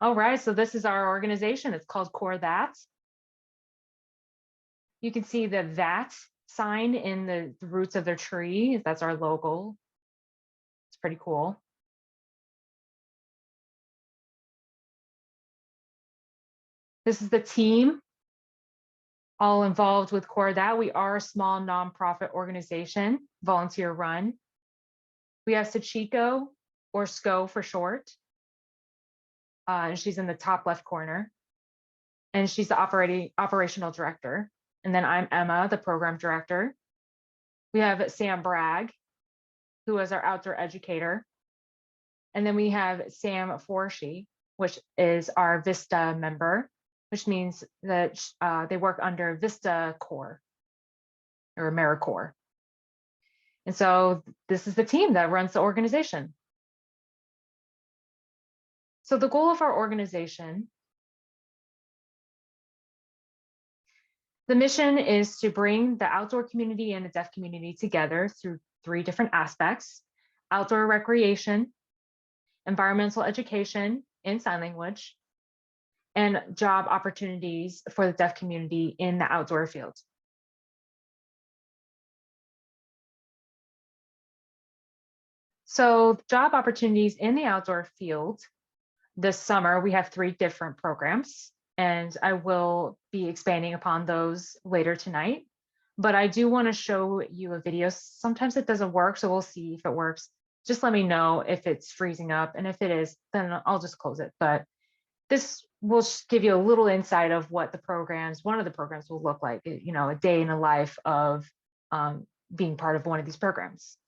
All right, so this is our organization. It's called CorpsTHAT. You can see the that sign in the roots of their tree. That's our logo. It's pretty cool. This is the team all involved with CorpsTHAT. We are a small nonprofit organization, volunteer run. We have Sachiko, or SCO for short. And she's in the top left corner. And she's the operational director. And then I'm Emma, the program director. We have Sam Bragg, who is our outdoor educator. And then we have Sam Forshee, which is our Vista member, which means that they work under Vista Corps or AmeriCorps. And so this is the team that runs the organization. So the goal of our organization, the mission is to bring the outdoor community and the deaf community together through 3 different aspects: outdoor recreation, environmental education in sign language, and job opportunities for the deaf community in the outdoor field. So job opportunities in the outdoor field, this summer, we have 3 different programs, and I will be expanding upon those later tonight. But I do want to show you a video. Sometimes it doesn't work, so we'll see if it works. Just let me know if it's freezing up, and if it is, then I'll just close it. But this will give you a little insight of what one of the programs will look like, a day in the life of being part of one of these programs.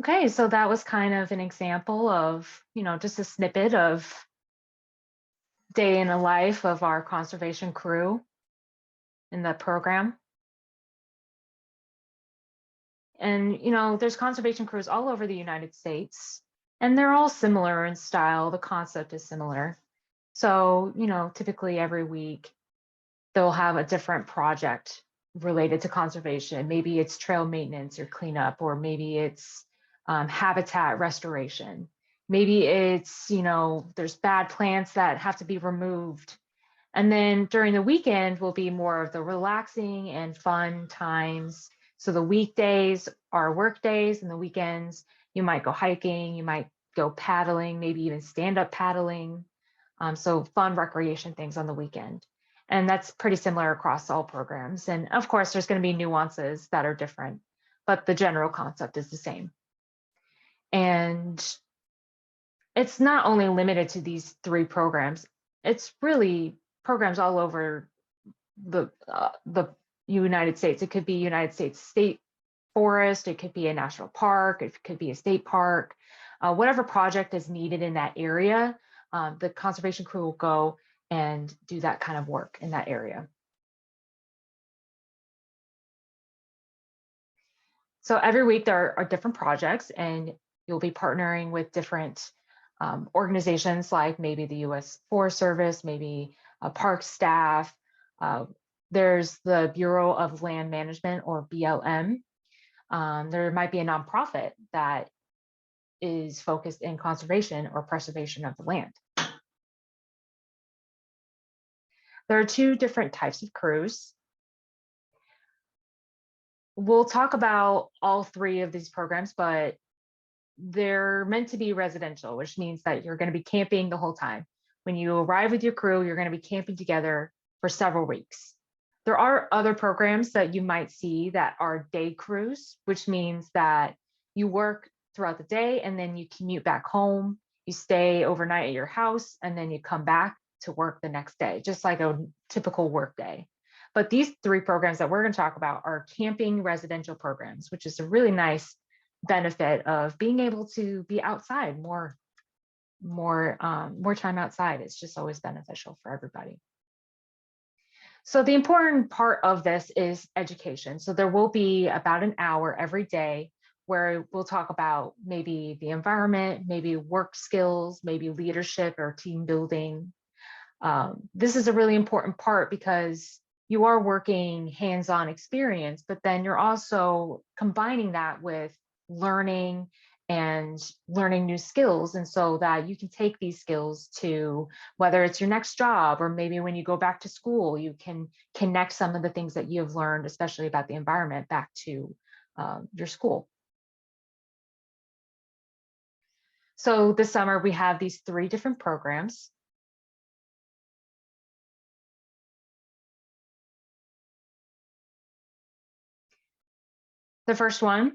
Okay, so that was kind of an example of, just a snippet of day in the life of our conservation crew in the program. And, there's conservation crews all over the United States, and they're all similar in style. The concept is similar. So, typically every week they'll have a different project related to conservation. Maybe it's trail maintenance or cleanup, or maybe it's habitat restoration. Maybe it's, there's bad plants that have to be removed. And then during the weekend will be more of the relaxing and fun times. So the weekdays are work days, and the weekends you might go hiking, you might go paddling, maybe even stand up paddling. So fun recreation things on the weekend. And that's pretty similar across all programs. And of course, there's going to be nuances that are different, but the general concept is the same. And it's not only limited to these three programs, it's really programs all over the United States. It could be United States state forest, it could be a national park, it could be a state park, whatever project is needed in that area, the conservation crew will go and do that kind of work in that area. So every week there are different projects, and you'll be partnering with different organizations, like maybe the U.S. Forest Service, maybe park staff. There's the Bureau of Land Management, or BLM. There might be a nonprofit that is focused in conservation or preservation of the land. There are two different types of crews. We'll talk about all three of these programs, but they're meant to be residential, which means that you're going to be camping the whole time. When you arrive with your crew, you're going to be camping together for several weeks. There are other programs that you might see that are day crews, which means that you work throughout the day and then you commute back home, you stay overnight at your house, and then you come back to work the next day, just like a typical work day. But these three programs that we're going to talk about are camping residential programs, which is a really nice benefit of being able to be outside more time outside. It's just always beneficial for everybody. So the important part of this is education. So there will be about an hour every day where we'll talk about maybe the environment, maybe work skills, maybe leadership or team building. This is a really important part because you are working hands-on experience, but then you're also combining that with learning new skills. And so that you can take these skills to, whether it's your next job or maybe when you go back to school, you can connect some of the things that you have learned, especially about the environment, back to your school. So this summer we have these three different programs. The first one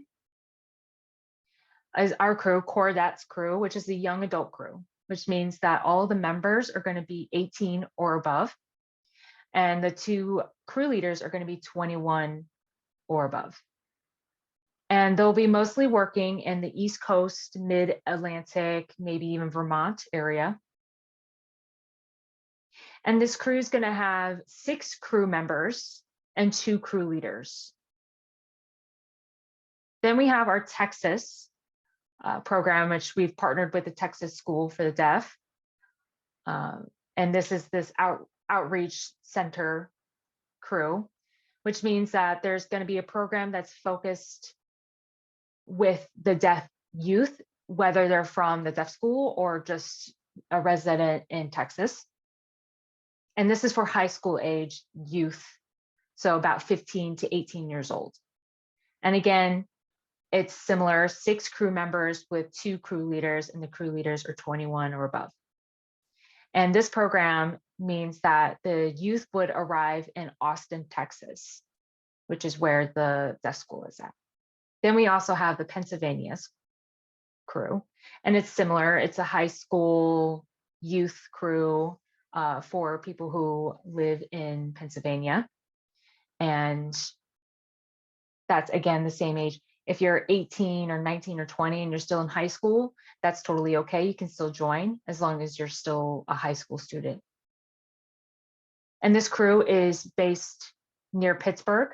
is our crew, CorpsTHAT Crew, which is the young adult crew, which means that all the members are going to be 18 or above. And the two crew leaders are going to be 21 or above. And they'll be mostly working in the East Coast, Mid-Atlantic, maybe even Vermont area. And this crew is going to have 6 crew members and 2 crew leaders. Then we have our Texas program, which we've partnered with the Texas School for the Deaf. And this is this outreach center crew, which means that there's going to be a program that's focused with the deaf youth, whether they're from the deaf school or just a resident in Texas. And this is for high school age youth, so about 15 to 18 years old. And again, it's similar, 6 crew members with 2 crew leaders, and the crew leaders are 21 or above. And this program means that the youth would arrive in Austin, Texas, which is where the deaf school is at. Then we also have the Pennsylvania crew, and it's similar. It's a high school youth crew for people who live in Pennsylvania. And that's, again, the same age, If you're 18 or 19 or 20 and you're still in high school, that's totally okay. You can still join as long as you're still a high school student. And this crew is based near Pittsburgh.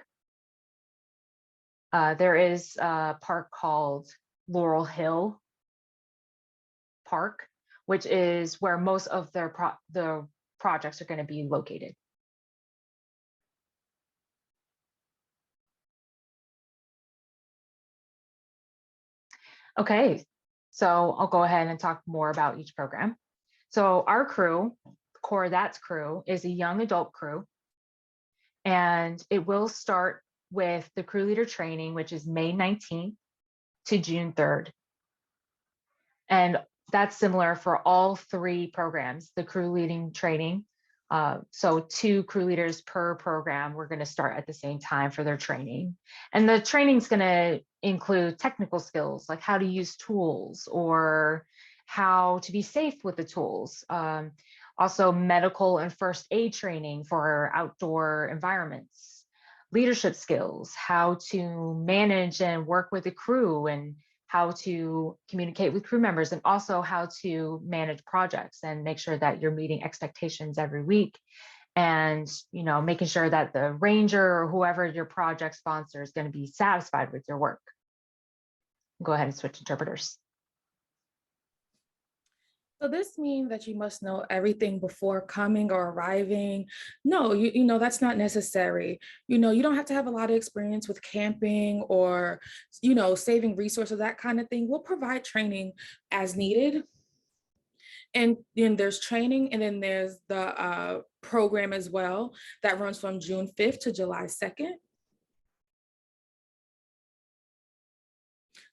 There is a park called Laurel Hill Park, which is where most of the projects are going to be located. Okay, so I'll go ahead and talk more about each program. So our crew, CorpsTHAT Crew, is a young adult crew, and it will start with the crew leader training, which is May 19th to June 3rd. And that's similar for all three programs, the crew leading training. So 2 crew leaders per program, we're going to start at the same time for their training. And the training is going to include technical skills, like how to use tools or how to be safe with the tools. Also medical and first aid training for outdoor environments, leadership skills, how to manage and work with a crew, and how to communicate with crew members, and also how to manage projects and make sure that you're meeting expectations every week, and making sure that the ranger or whoever your project sponsor is going to be satisfied with your work. Go ahead and switch interpreters. So this means that you must know everything before coming or arriving. No, you know, that's not necessary. You don't have to have a lot of experience with camping or, saving resources, that kind of thing. We'll provide training as needed. And then there's training, and then there's the program as well that runs from June 5th to July 2nd.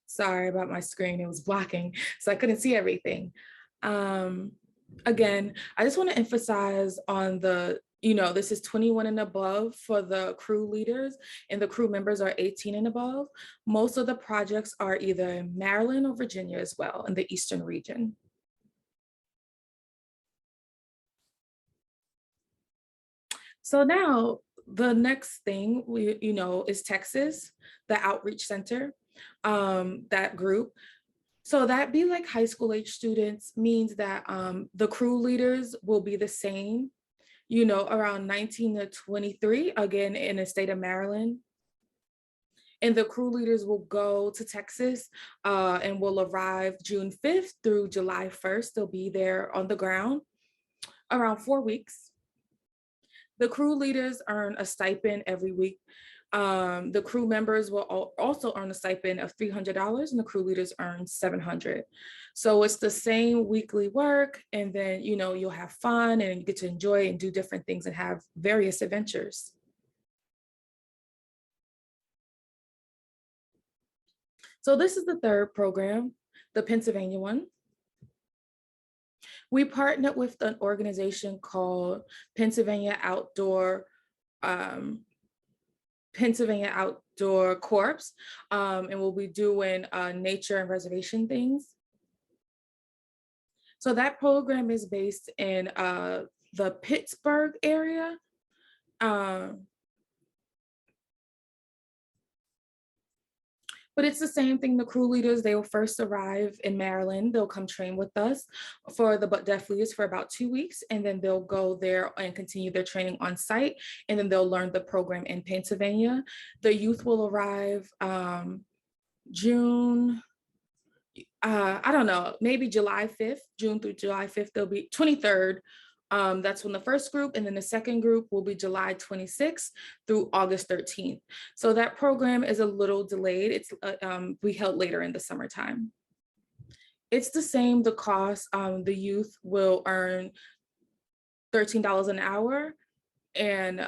Sorry about my screen, it was blocking, so I couldn't see everything. Again, I just want to emphasize on this is 21 and above for the crew leaders, and the crew members are 18 and above. Most of the projects are either in Maryland or Virginia as well, in the Eastern region. So now the next thing is Texas, the Outreach Center, that group. So that be like high school age students, means that the crew leaders will be the same, around 19 to 23, again, in the state of Maryland. And the crew leaders will go to Texas and will arrive June 5th through July 1st. They'll be there on the ground around 4 weeks. The crew leaders earn a stipend every week. The crew members will also earn a stipend of $300, and the crew leaders earn $700. So it's the same weekly work, and then you'll have fun and you get to enjoy and do different things and have various adventures. So this is the third program, the Pennsylvania one. We partnered with an organization called Pennsylvania Outdoor Corps, and we'll be doing nature and reservation things. So that program is based in the Pittsburgh area. But it's the same thing. The crew leaders, they will first arrive in Maryland. They'll come train with us for the deaf leaders for about 2 weeks, and then they'll go there and continue their training on site, and then they'll learn the program in Pennsylvania. The youth will arrive June, I don't know, maybe July 5th, June through July 5th, they'll be 23rd. That's when the first group, and then the second group will be July 26th through August 13th. So that program is a little delayed. It's we held later in the summertime. It's the same, the cost. The youth will earn $13 an hour, and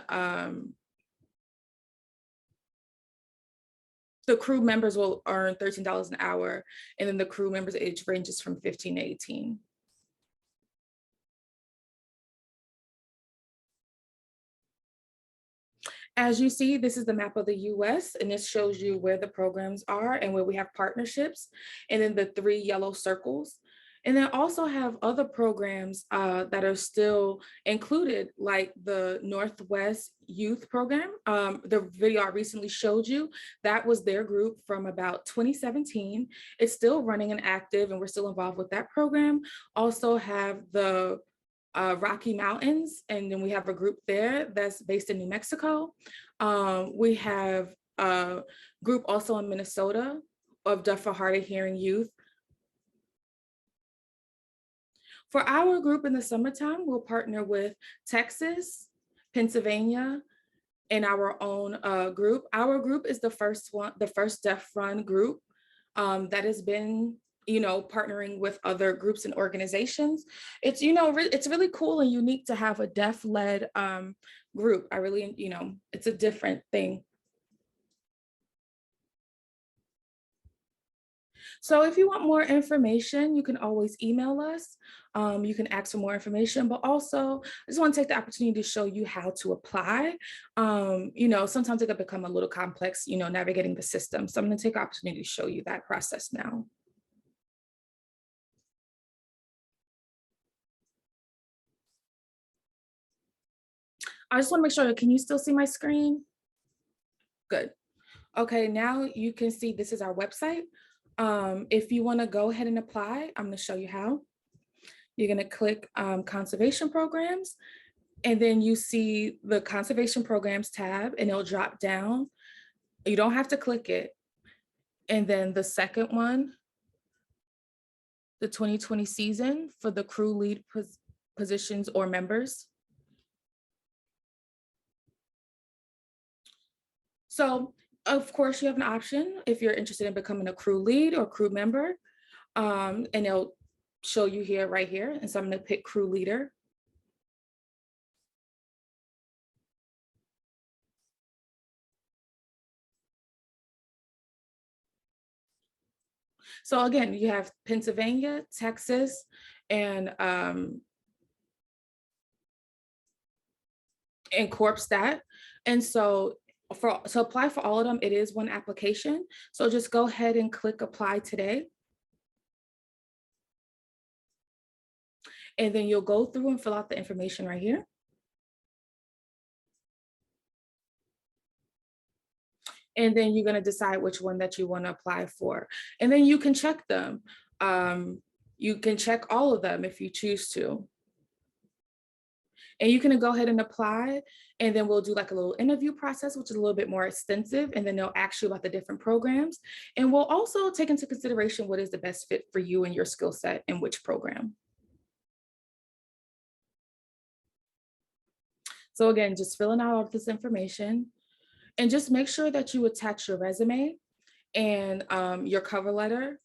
the crew members will earn $13 an hour, and then the crew members' age ranges from 15 to 18. As you see, this is the map of the US, and this shows you where the programs are and where we have partnerships, and then the 3 yellow circles. And then also have other programs that are still included, like the Northwest Youth Program. The video I recently showed you, that was their group from about 2017. It's still running and active, and we're still involved with that program. Also have the Rocky Mountains, and then we have a group there that's based in New Mexico. We have a group also in Minnesota of deaf or hard of hearing youth. For our group in the summertime, we'll partner with Texas, Pennsylvania, and our own group. Our group is the first deaf run group that has been, partnering with other groups and organizations. It's, it's really cool and unique to have a deaf-led group. I really, it's a different thing. So if you want more information, you can always email us. You can ask for more information, but also I just want to take the opportunity to show you how to apply. Sometimes it can become a little complex, navigating the system. So I'm going to take the opportunity to show you that process now. I just want to make sure, can you still see my screen? Good. Okay, now you can see this is our website. If you want to go ahead and apply, I'm going to show you how. You're going to click conservation programs, and then you see the conservation programs tab, and it'll drop down. You don't have to click it. And then the second one, the 2020 season for the crew lead positions or members. So of course you have an option if you're interested in becoming a crew lead or crew member, and it'll show you here, right here. And so I'm going to pick crew leader. So again, you have Pennsylvania, Texas, and CorpsTHAT. And so to apply for all of them, it is one application. So just go ahead and click apply today. And then you'll go through and fill out the information right here. And then you're going to decide which one that you want to apply for. And then you can check them. You can check all of them if you choose to. And you can go ahead and apply, and then we'll do like a little interview process, which is a little bit more extensive, and then they'll ask you about the different programs. And we'll also take into consideration what is the best fit for you and your skill set and which program. So again, just filling out all of this information, and just make sure that you attach your resume and your cover letter.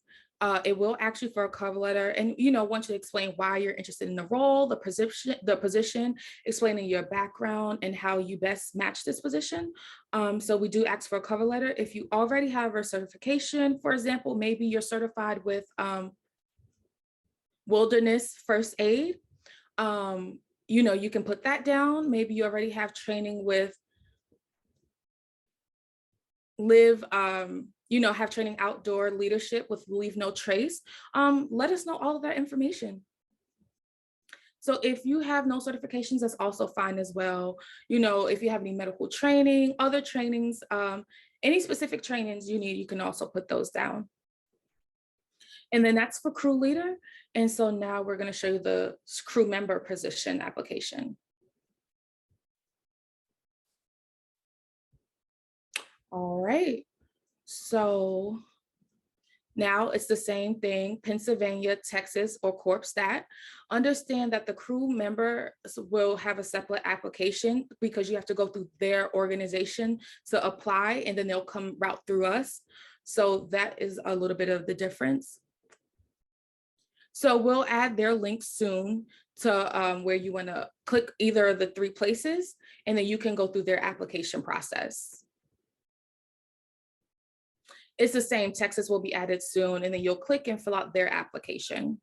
It will ask you for a cover letter, and want you to explain why you're interested in the role, the position, explaining your background and how you best match this position. So we do ask for a cover letter. If you already have a certification, for example, maybe you're certified with wilderness first aid, you can put that down. Maybe you already have training with have training outdoor leadership with Leave No Trace. Let us know all of that information. So if you have no certifications, that's also fine as well. If you have any medical training, other trainings, any specific trainings you need, you can also put those down. And then that's for crew leader. And so now we're going to show you the crew member position application. All right. So now it's the same thing, Pennsylvania, Texas, or CorpsTHAT. Understand that the crew members will have a separate application because you have to go through their organization to apply, and then they'll come route through us. So that is a little bit of the difference. So we'll add their link soon to where you want to click either of the 3 places, and then you can go through their application process. It's the same, Texas will be added soon, and then you'll click and fill out their application.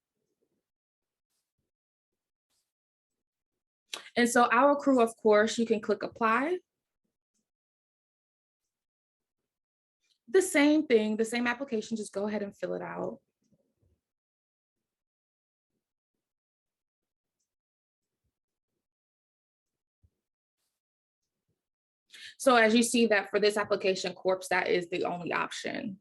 And so our crew, of course, you can click apply. The same thing, the same application, just go ahead and fill it out. So as you see that for this application, CorpsTHAT is the only option.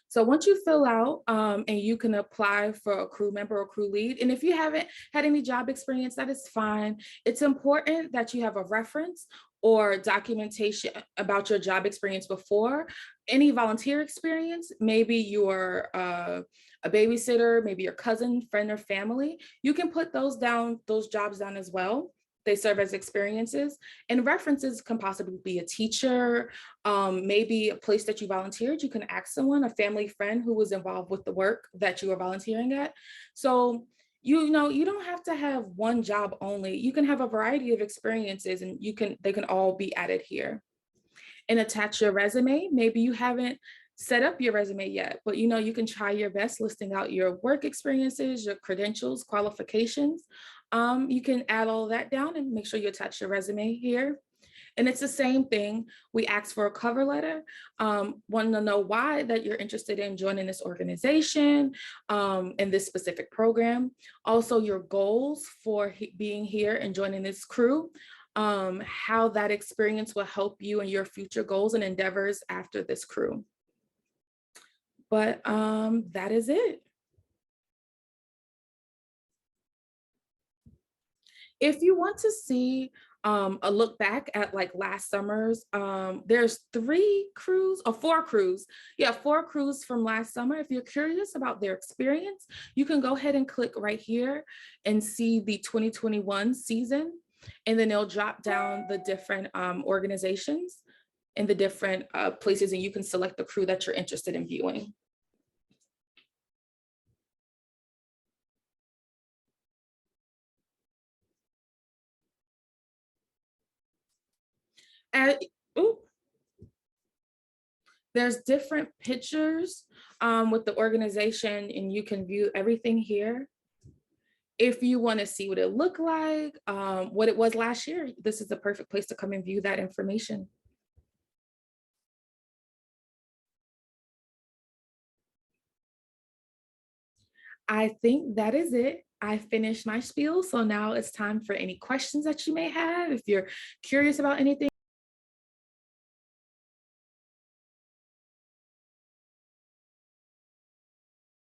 So once you fill out and you can apply for a crew member or crew lead, and if you haven't had any job experience, that is fine. It's important that you have a reference or documentation about your job experience before. Any volunteer experience, maybe you're a babysitter, maybe your cousin, friend, or family, you can put those jobs down as well. They serve as experiences, and references can possibly be a teacher, maybe a place that you volunteered. You can ask someone, a family friend who was involved with the work that you are volunteering at. So you know, you don't have to have one job only. You can have a variety of experiences, and they can all be added here. And attach your resume. Maybe you haven't set up your resume yet, but you know, you can try your best listing out your work experiences, your credentials, qualifications. You can add all that down and make sure you attach your resume here. And it's the same thing. We ask for a cover letter, want to know why that you're interested in joining this organization and this specific program. Also your goals for being here and joining this crew, how that experience will help you in your future goals and endeavors after this crew. But that is it. If you want to see a look back at like last summer's, there's 3 crews or 4 crews. Yeah, 4 crews from last summer. If you're curious about their experience, you can go ahead and click right here and see the 2021 season. And then it'll drop down the different organizations and the different places, and you can select the crew that you're interested in viewing. Ooh, there's different pictures with the organization, and you can view everything here. If you want to see what it looked like, what it was last year, this is the perfect place to come and view that information. I think that is it. I finished my spiel, so now it's time for any questions that you may have. If you're curious about anything,